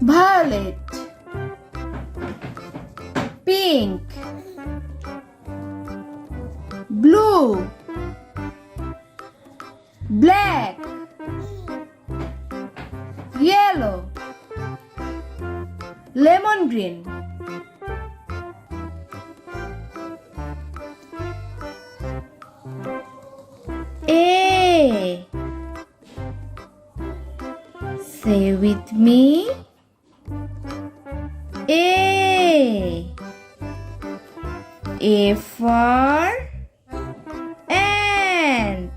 violet, pink, blue, black, yellow, lemon green. A. Say with me. A. A for ant.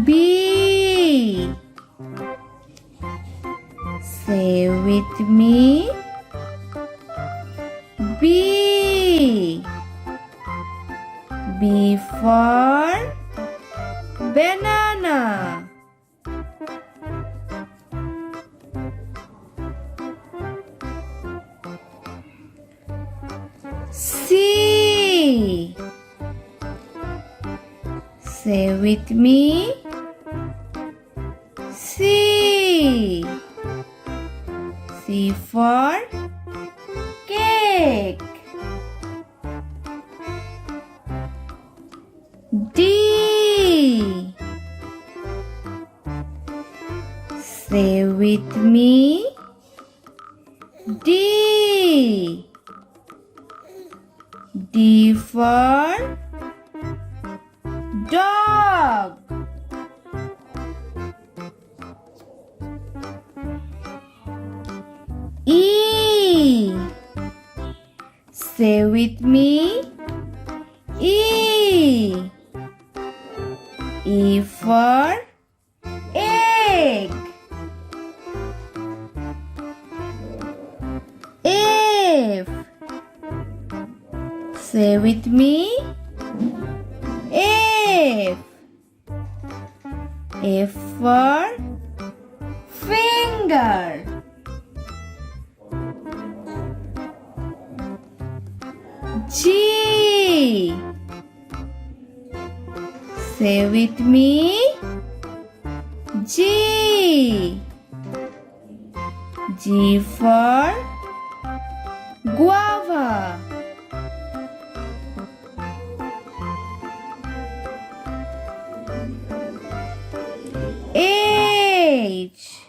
B. Say with me. B. B for banana. C. Say with me. C. C for cake. D. Say with me. D. D for dog. E. Say with me. E. E for egg. F. Say with me. F. F for finger. G. Say with me. G. G for guava. H.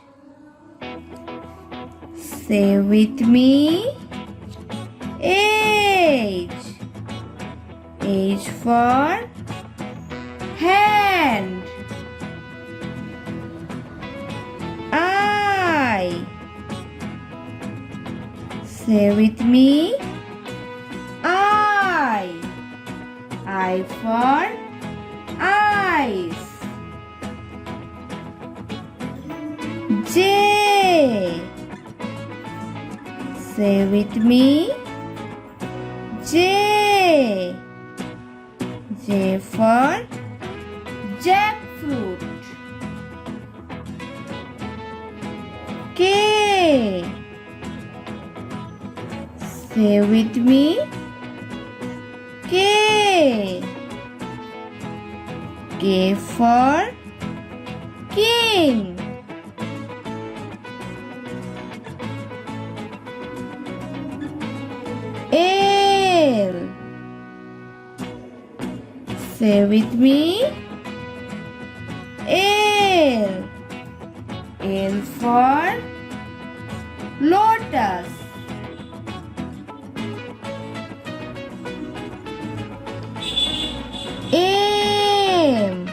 Say with me. H. H for hand. I. Say with me. I. I for eyes. J. Say with me. J. J for jackfruit. K. Say with me. K. K for king. L. Say with me. L. L for lotus. M.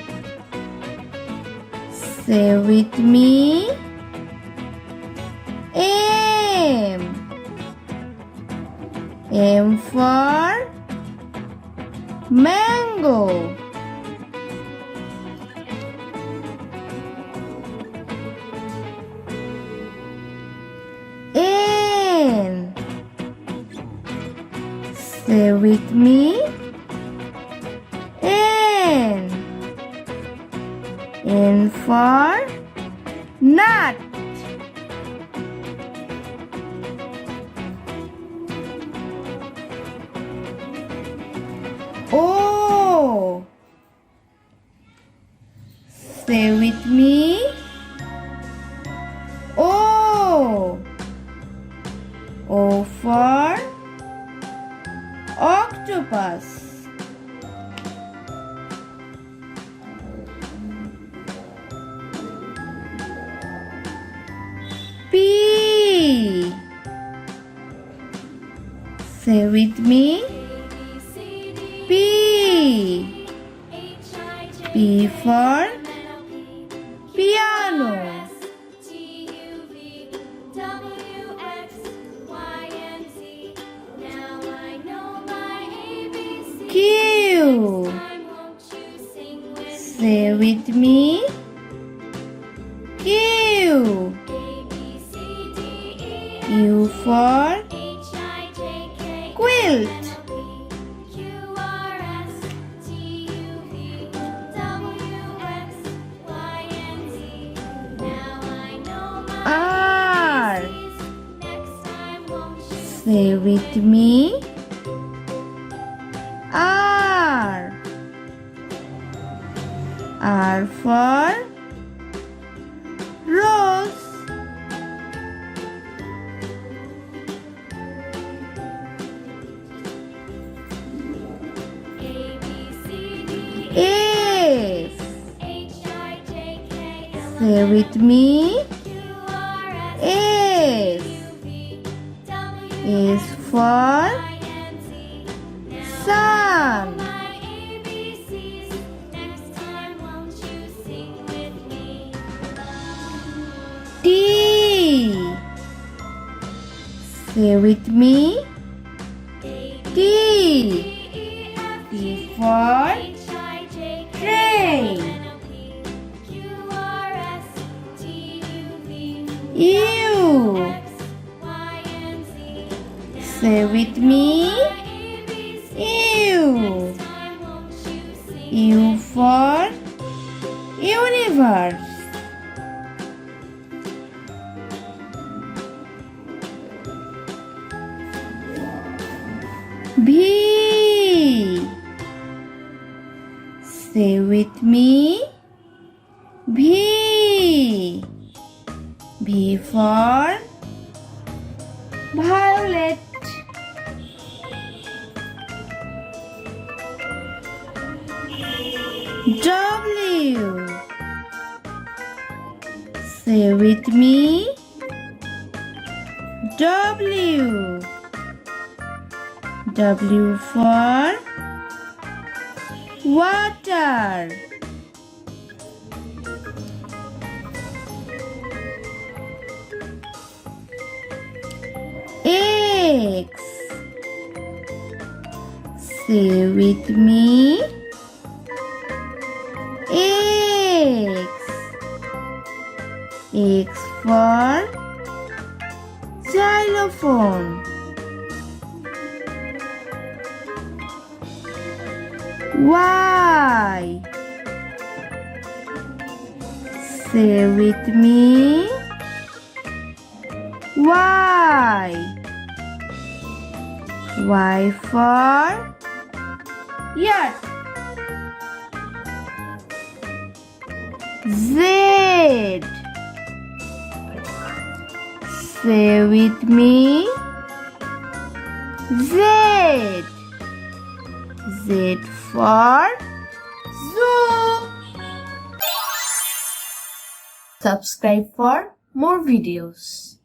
Say with me. M. M for mango. N. Say with me. N. N for nut. O. Say with me. O. O for octopus. P. Say with me. P. P for piano. Q. Say with me. Q. U for quilt. R. Say with me. R. R for rose. S. Say with me. S. S for sun. T. Say with me. T. T for train. U. Say with me. U. U for universe. V. Say with me. V. V for violet. W. Say with me. W. W for water. X. Say with me. X. X for xylophone. Y. Say with me. Y. Y for yacht. Z. Say with me. Z. Z for zoo. Subscribe for more videos.